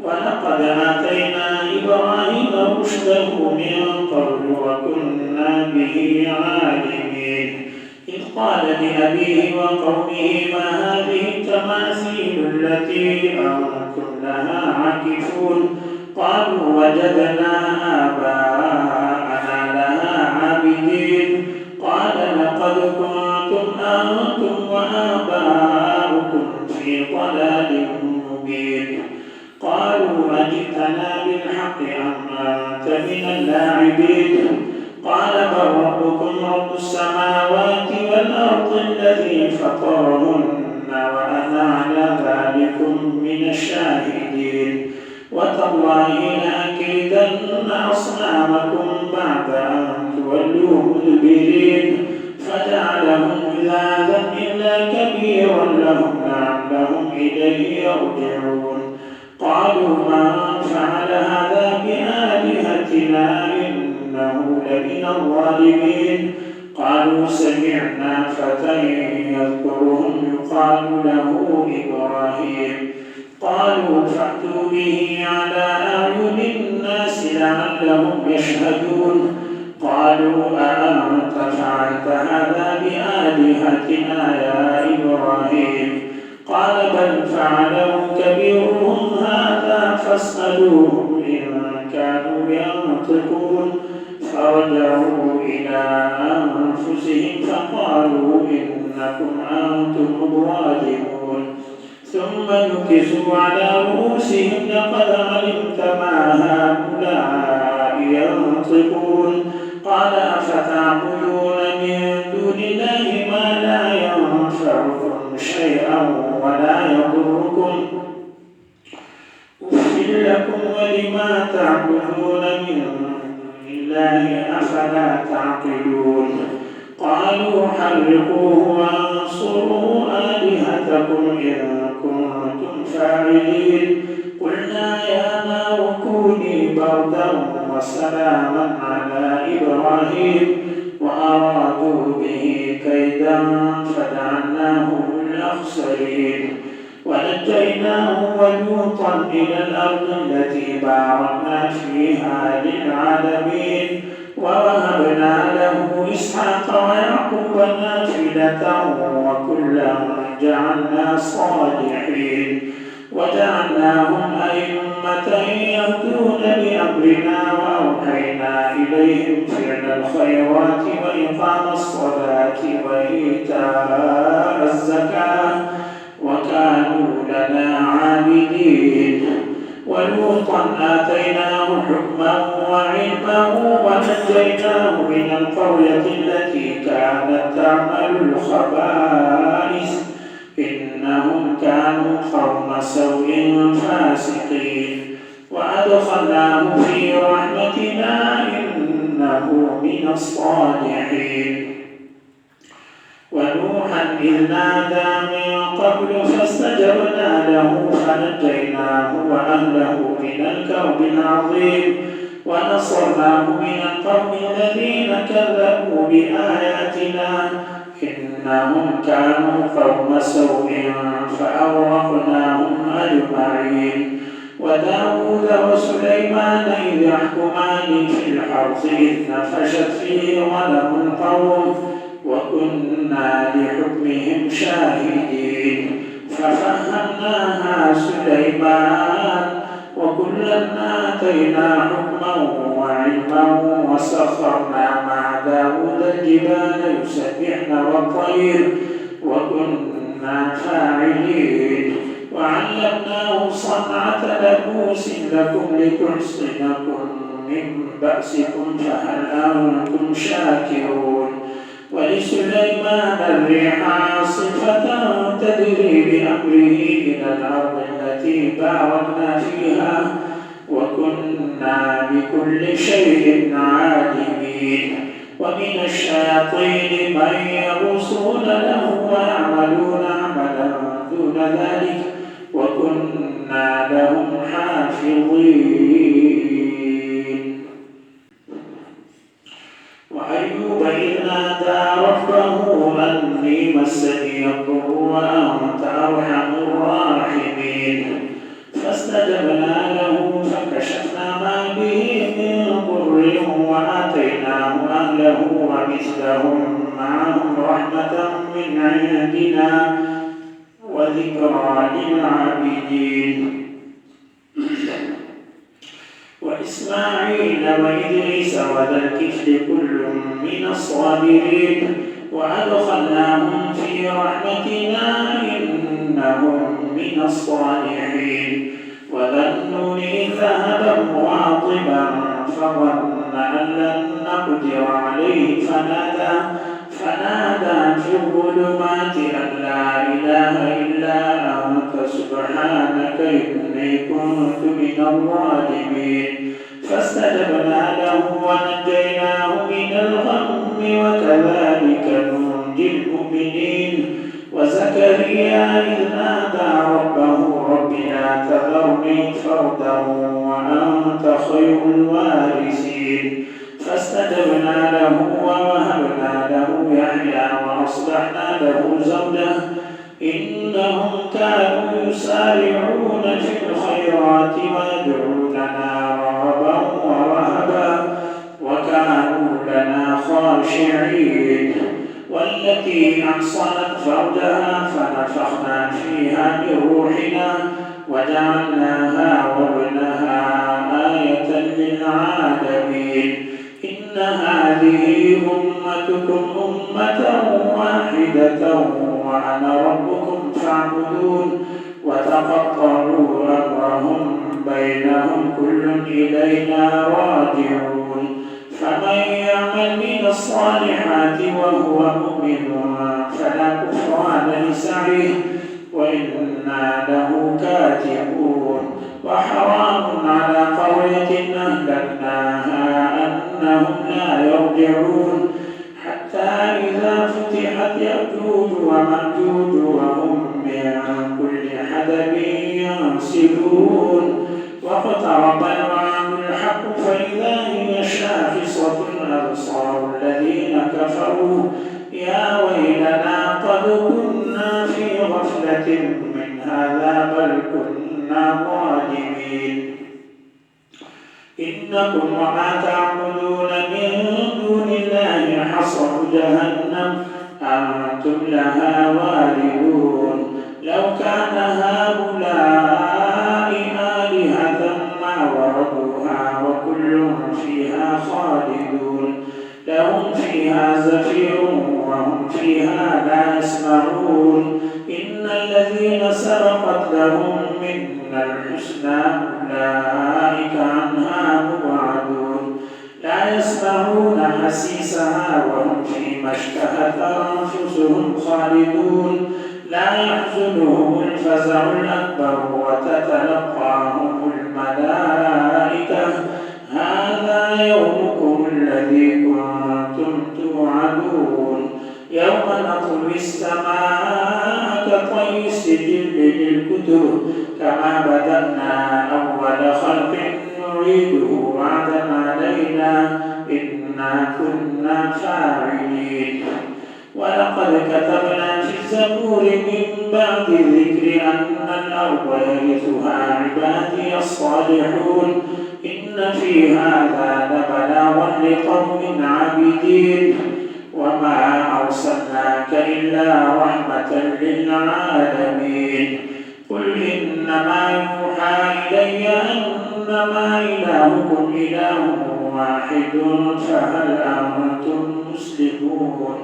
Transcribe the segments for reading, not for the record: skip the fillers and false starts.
ولقد آتينا إبراهيم رشده من قبل وكنا به عالمين إذ قال لأبيه وقومه ما هذه التماثيل التي أنتم لها عاكفون قالوا وجدنا آباءنا لها عابدين قال لقد كنتم أنتم وآباؤكم في ضلال مبين قالوا أجئتنا بالحق أم أنت من اللاعبين قال بل ربكم رب السماوات والأرض الذي فطرهن وأنا على ذلكم من الشاهدين وتالله لأكيدن أصنامكم بعد أن تولوا مدبرين فجعلهم جذاذا إلا كبيرا لهم لعلهم إليه يرجعون قالوا من فعل هذا بآلهتنا إنه لمن الظالمين قالوا سمعنا فتى يذكرهم يقال له إبراهيم قالوا فأتوا به على أعين الناس لعلهم يشهدون قالوا أأنت فعلت هذا بآلهتنا يا إبراهيم قال بل فعله كبيرهم هذا فاسألوهم إن كانوا ينطقون فرجعوا إلى أنفسهم فقالوا إنكم أنتم الظالمون ثم نكسوا على رؤوسهم لقد علمت ما هؤلاء ينطقون قال أفتعبدون من دون الله ما لا ينفعكم شيئا ولا يضركم أفل لكم ولما تعبدون من دون الله أفلا تعقلون قالوا حرقوه وانصروا آلهتكم إن كنتم فاعلين قلنا يا نار كوني بردا وسلاما على إبراهيم وأرادوا به كيدا فجعلناهم الأخسرين ونجيناه ولوطا إلى الأرض التي باركنا فيها للعالمين ووهبنا له إسحاق ويعقوب نافلة وكلا جعلنا صالحين وجعلناهم أئمة يهدون بأمرنا وأوحينا إليهم فعل الخيرات وإقام الصلاة وإيتاء الزكاة وكانوا لنا عابدين ولوطا آتيناه حكما وعلما ونجيناه من القرية التي كانت تعمل الخبائث إنهم كانوا قوم سوء فاسقين وأدخلناه في رحمتنا إنه من الصالحين ونوحا إذ نادى من قبل فاستجبنا له فنجيناه وأهله من الكرب العظيم ونصرناه من القوم الذين كذبوا بآياتنا إنهم كانوا قوم سوء فأغرقناهم أجمعين وداود وسليمان إذ يحكمان في الحرث إذ نفشت فيه غنم القوم وكنا لحكمهم شاهدين ففهمناها سليمان وكلا آتينا حكما وعلما وسخرنا مع داود الجبال يسبحن والطير وكنا فاعلين وعلمناه صنعة لبوس لكم لتحصنكم من بأسكم فهل أنتم شاكرون ولسليمان الريح عاصفة تجري بأمره إلى الأرض التي باركنا فيها وكنا بكل شيء عالمين ومن الشياطين من يغوصون له ويعملون عملا دون ذلك وكنا لهم حافظين وأيوب إذ نادى ربه أني مسني الضر وأنت أرحم الراحمين فاستجبنا له له ومثلهم معهم رحمة من عندنا وذكرى للعابدين. وإسماعيل وإدريس وذا الكفل كل من الصابرين وأدخلناهم في رحمتنا إنهم من الصالحين. وذا النون إذ ذهب مغاضبا فظن أن لن نقدر عليه فنادى في الظلمات أن لا إله إلا أنت سبحانك إني كنت من الظالمين. فاستجبنا له ونجيناه من الغم وكذلك ننجي المؤمنين. وزكريا إذ نادى ربه رب لا تذرني فردا وأنت خير الوارثين. فاستجبنا له ووهبنا له يحيى وأصلحنا له زوجه إنهم كانوا يسارعون في الخيرات ويدعوننا رغبا ورهبا وكانوا لنا خاشعين. والتي أحصنت فرجها فنفخنا فيها من روحنا وجعلناها وابنها آية للعالمين. إن هذه أمتكم أمة واحدة وأنا ربكم فاعبدون. وتقطعوا أمرهم بينهم كل إلينا راجعون. فمن يعمل من الصالحات وهو مؤمن فلا كفران لسعيه وإنا له كاتبون. وحرام على قرية أهلكناها أنهم لا يرجعون حتى إذا فتحت يأجوج ومأجوج وهم من كل حدب ينسلون. واقترب الوعد الحق فإذا هي شاخصة أبصار الذين كفروا يا ويلنا قد كنا في غفلة من هذا بل كنا ظالمين. إنكم وما تعبدون من دون الله حصب جهنم أنتم لها واردون. لو كان هؤلاء آلهة ما وردوها وكل فيها خالدون. لهم فيها زفير وهم فيها لا يسمعون. إن الذين سبقت لهم منا الحسنى أولئك عنها مبعدون. لا يسمعون حسيسها وهم فيما اشتهت أنفسهم خالدون. لا يحزنهم الفزع الأكبر وتتلقاهم الملائكة هذا يومكم الذي كنتم توعدون. يوم نطوي السماء كطي السجل للكتب كما بدأنا أول خلق نعيده وعدا علينا إنا كنا فاعلين. ولقد كتبنا في الزبور من بعد الذكر أن الأرض يرثها عبادي الصالحون. إن في هذا لبلاغا لقوم عابدين. وما أرسلناك إلا رحمة للعالمين. قل إنما يوحى إلي أنما إلهكم إله واحد فهل أنتم مسلمون.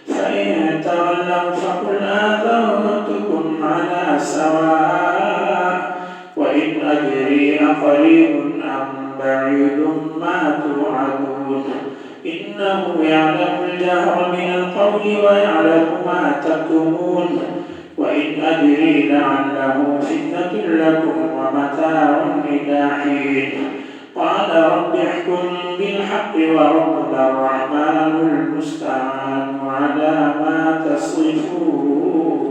فإن تولوا فقل آذنتكم على سواء وإن أدري أقريب أم بعيد ما توعدون. إنه يعلم الجهر من القول ويعلم ما تكتمون. وإن أدري لعله فتنة لكم ومتاع إلى حين. قال رب احكم بالحق وربنا الرحمن المستعان على ما تصفون.